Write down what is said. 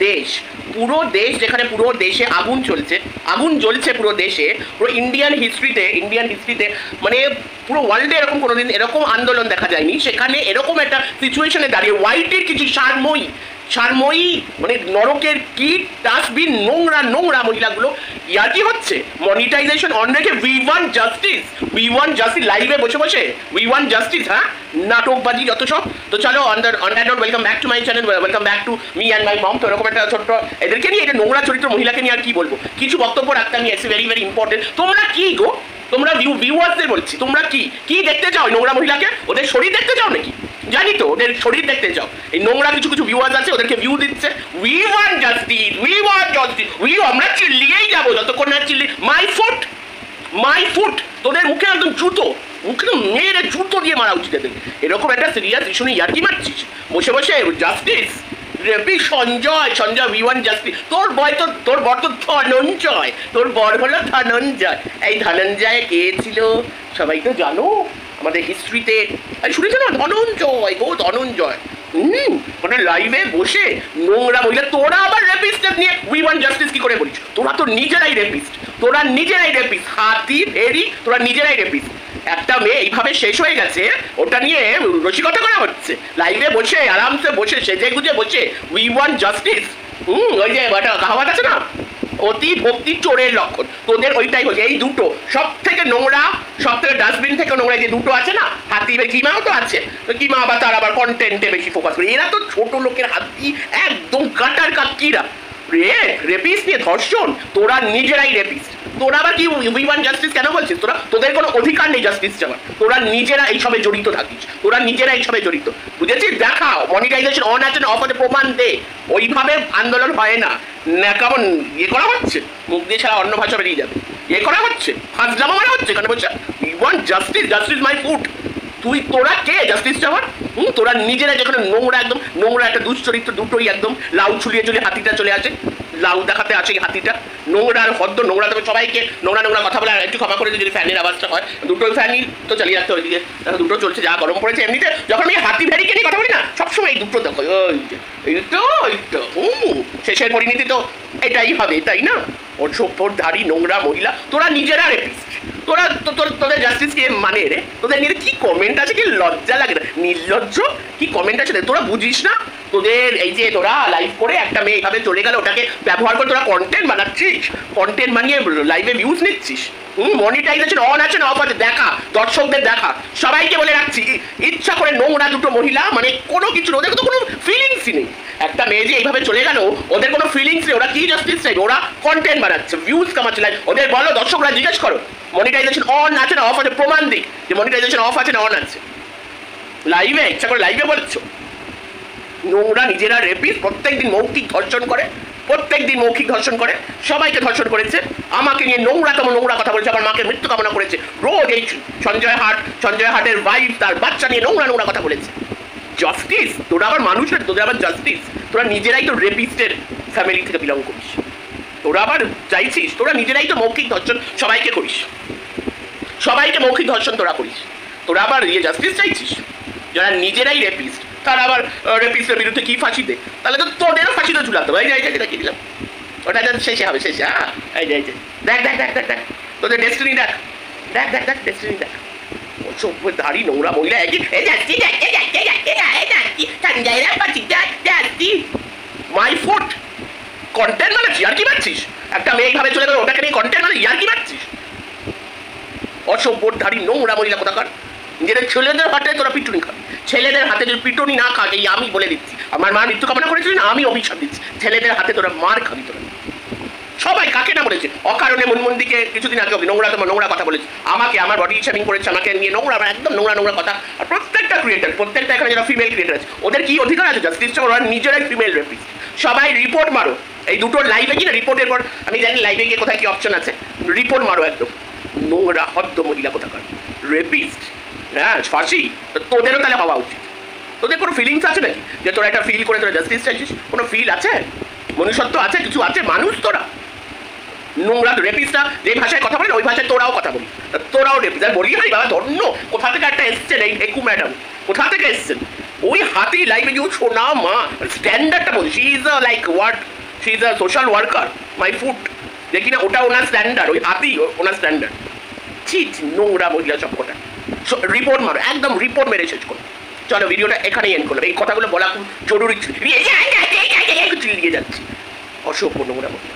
দেশ, পুরো দেশ যেখানে পুরো দেশে আগুন চলছে, আগুন জ্বলছে পুরো দেশে, পুরো ইন্ডিয়ান হিস্ট্রিতে মানে পুরো ওয়ার্ল্ডে এরকম কোনোদিন এরকম আন্দোলন দেখা যায়নি। সেখানে এরকম একটা সিচুয়েশনে দাঁড়িয়ে হোয়াইটের কিছু সারময়ী মানে নরকের কীট ডাস্টবিন নোংরা মহিলাগুলো ইয়ার কি হচ্ছে মনিটাইজেশন অন রেখে উই ওয়ান্ট জাস্টিস লাইভে বসে উই ওয়ান্ট জাস্টিস। হ্যাঁ, নাটকবাজি যত সব। তো চলো on that note welcome back to my channel, welcome back to me and my mom. তো এরকম একটা ছোট্ট এদেরকে নিয়ে, এটা নোংরা চরিত্র মহিলাকে নিয়ে আর কি বলবো, কিছু বক্তব্য রাখতে আমি ইটস ভেরি ভেরি ইম্পর্টেন্ট। তোমরা কি গো, তোমরা ভিউয়ার্সদের বলছি, তোমরা কি দেখতে চাও নোংরা মহিলাকে? ওদের শরীর দেখতে চাও নাকি? জানি তো ওদের শরীর দেখতে চাও। এই নোংরা কিছু ভিউয়ার্স আছে, ওদেরকে ভিউ দিচ্ছে। উই ওয়ান্ট জাস্টিস, আমরা চিল্লিয়েই যাবো যতক্ষণ না চিল্লি মাই ফুট তোদের মুখে একদম মুখে তো মেয়েরা জুতো দিয়ে মারা উচিত এদের। এরকম একটা সিরিয়াস ইস্যু নিয়ে আর কি মারছিস বসে justice? Sanjay we want justice. তোর বর তো ধনঞ্জয়, তোর বর হলো ধনঞ্জয়। এই ধনঞ্জয় কে ছিল সবাই তো জানো আমাদের হিস্ট্রিতে, শুনেছো না? ধনঞ্জয় মানে লাইভে বসে নোংরা মহিলা। তোরা আবার রেপিস্টের নিয়ে উই ওয়ান্ট জাস্টিস কি করে বলিস? তোরা তো নিজেরাই রেপিস্ট, হাতি ভেরি, তোরা নিজেরাই রেপিস্ট। একটা মেয়ে এইভাবে শেষ হয়ে গেছে, ওটা নিয়ে রসিকতা করা হচ্ছে লাইভে বসে, আরামসে বসে সেজে গুজে বসে উই ওয়ান্ট জাস্টিস। ওই যে কাহাওয়াত আছে না, অতি ভক্তি চোরের লক্ষণ। তোদের ওইটাই হচ্ছে। এই দুটো সব থেকে নোংরা, সব থেকে ডাস্টবিন থেকে নোংরা যে দুটো আছে না, হাতি, কিমাও তো আছে, তো কিমা আবার তার আবার কন্টেন্টে বেশি ফোকাস করে। এরা তো ছোট লোকের হাতি, একদম কাটার কাকিরা। রেপিস্ট নিয়ে ধর্ষণ, তোরা নিজেরাই রেপিস্ট। তোরা আবার কি উই ওয়ান্ট জাস্টিস কেন বলছিস? তোদের কোনো অধিকার নেই জাস্টিস চাওয়ার। তোরা নিজেরা এইসবে জড়িত থাকিস, বুঝেছিস? দেখাও মনিটাইজেশন অন আছে না অফ আছে, প্রমাণ দে। ওইভাবে আন্দোলন হয় না, কেমন করা হচ্ছে, মুখ দিয়ে ছাড়া অন্য ভাষা বেরিয়ে যাবে, করা হচ্ছে, ফাঁসলামা মারা হচ্ছে এখানে বলছে we want justice my food. তোরা কে জাস্টিস চাওয়ার? তোরা নিজেরা যেখানে নোংরা একটা দুশ্চরিত্র, দুটোই একদম লাউ ছুলিয়ে হাতিটা চলে আসে, লাউ দেখাতে আছে এই হাতিটা। নোংরা আর হদ্দ নোংরা, তবে সবাইকে নোংরা কথা বলে। আর একটু ক্ষমা করে যদি ফ্যানের আওয়াজটা হয়, দুটো ফ্যানই তো চালিয়ে রাখতে হয়, ওইদিকে দুটো চলছে, যা গরম পড়েছে। এমনিতে যখন আমি হাতি ভেড়িকে নিয়ে কথা বলি না, সবসময় এই দুটো দেখো, এই তো শেষের পরিণতি তো এটাই হবে, তাই না? অসভ্যধারী নোংরা মহিলা, তোরা নিজেরা রেপিস্ট। তোদের জাস্টিস কে মানে রে? তোদের নিয়ে কি কমেন্ট আছে, কি লজ্জা লাগে না? নির্লজ্জ কি কমেন্ট আছে? তোরা বুঝিস না? তোদের এই যে তোরা লাইভ করে একটা মেয়ে এইভাবে চলে গেল, ওটাকে ব্যবহার করে তোরা কন্টেন্ট বানাচ্ছিস, কন্টেন্ট বানিয়ে লাইভে ভিউজ নিচ্ছিস। মনিটাইজেশন অন আছে না অফ আছে, দেখা, দর্শকদের দেখা। সবাইকে বলে রাখছি, ইচ্ছা করে নোংরা দুটো মহিলা মানে কোনো কিছু, ওদের তো কোনো ফিলিংসই নেই। একটা মেয়ে যে এইভাবে চলে গেল, ওদের কোনো ফিলিংস নেই। ওরা কি জাস্টিস চাইবে? ওরা কন্টেন্ট বানাচ্ছে, ভিউজ কামাচ্ছে। ওদের বলো, দর্শকরা জিজ্ঞেস করো মনিটাইজেশন অন আছে না অফ আছে, প্রমাণ দিক যে মনিটাইজেশন অফ আছে না অন আছে। লাইভে ইচ্ছা করে লাইভে বলছো নোংরা, নিজেরা রেপিস্ট। প্রত্যেকদিন মৌখিক ধর্ষণ করে, সবাইকে ধর্ষণ করেছে। আমাকে নিয়ে নোংরা কথা বলেছে, আমার মাকে মৃত্যু কামনা করেছে। রোজ এই সঞ্জয় হাটের ওয়াইফ তার বাচ্চা নিয়ে নোংরা কথা বলেছে। জাস্টিস? তোরা আবার মানুষ না, তোদের আবার জাস্টিস? তোরা নিজেরাই তো রেপিস্টের ফ্যামিলি থেকে বিলং করিস। তোরা আবার চাইছিস, তোরা নিজেরাই তো মৌখিক ধর্ষণ সবাইকে করিস, তোরা করিস। তোরা আবার জাস্টিস চাইছিস? যারা নিজেরাই রেপিস্ট, তারা আবার রেপিস্টের বিরুদ্ধে কি ফাঁসি দে? তাহলে তো তোদেরও ফাঁসিতে ঝুলাতে হবে। এই দিলাম, ওটা শেষে হবে, শেষে। হ্যাঁ, এই দেখ তোদের ডেস্টিনি দেখ, ডেস্টিনি দেখ। অসভ্যধারী নোংরা মহিলা, মাই ফুট কন্টেন্ট মানে ইয়ার কি মারছিস? একটা মেয়ে এইভাবে চলে গেল, ওটাকে নিয়ে কন্টেন্ট মানে ইয়ার কি মারছিস? অসভ্যধারী নোংরা মহিলা কোথাকার। নিজেদের ছেলেদের হাতে তোরা পিটুনি খাবি, ছেলেদের হাতে যদি পিটুনি না খাস, এই আমি বলে দিচ্ছি, আমার মা মৃত্যু কামনা করেছিলি না, আমি অভিশাপ দিচ্ছি, ছেলেদের হাতে তোরা মার খাবি। তোরা সবাই কাকে না বলেছে অকারণে মুনমুন্দিকে কিছুদিন আগে নোংরা কথা বলেছে, আমাকে, আমার বডি শেমিং করেছে, আমাকে নিয়ে নোংরা, একদম নোংরা কথা। আর প্রত্যেকটা এখানে যারা ফিমেল ক্রিয়েটার আছে, ওদের কি অধিকার আছে জাস্টিস? ওরা নিজেরাই ফিমেল রেপিস্ট। সবাই রিপোর্ট মারো, এই দুটোর লাইভে গিয়ে রিপোর্টের পর, আমি জানি লাইভে গিয়ে কোথায় কি অপশন আছে, রিপোর্ট মারো একদম। নোংরা হদ্দ মহিলা কোথাকার, রেপিস্ট। হ্যাঁ, ফাঁসি তোদেরও তাহলে হওয়া উচিত। তোদের কোনো ফিলিংস আছে নাকি যে তোরা একটা ফিল করে তোরা জাস্টিস চাইছিস? কোনো ফিল আছে? মনুষ্যত্ব আছে? কিছু আছে? মানুষ তোরা? নোংরা রেপিস্টরা যে ভাষায় কথা বলেন, ওই ভাষায় তোরাও কথা বলি, তোরাও রেপিস্ট। আর বলি, বাবা ধন্য কোথা থেকে একটা এসছেন এই ভেকু ম্যাডাম, কোথা থেকে এসছেন? ওই হাতি লাইফে যে শোনা মা স্ট্যান্ডার্ডটা বলছি, she is like what, she is a social worker, my foot, দেখি না ওটা ওনার স্ট্যান্ডার্ড, ওই হাতি ওনার স্ট্যান্ডার্ড। ছি নোংরা মহিলা সব কটা। রিপোর্ট মারো, একদম রিপোর্ট মেরে শেষ করো। চলো ভিডিওটা এখানেই এন্ড করলাম, এই কথাগুলো বলা খুব জরুরি ছিল, চিলিয়ে যাচ্ছি, অসভ্য নোংরা মহিলা।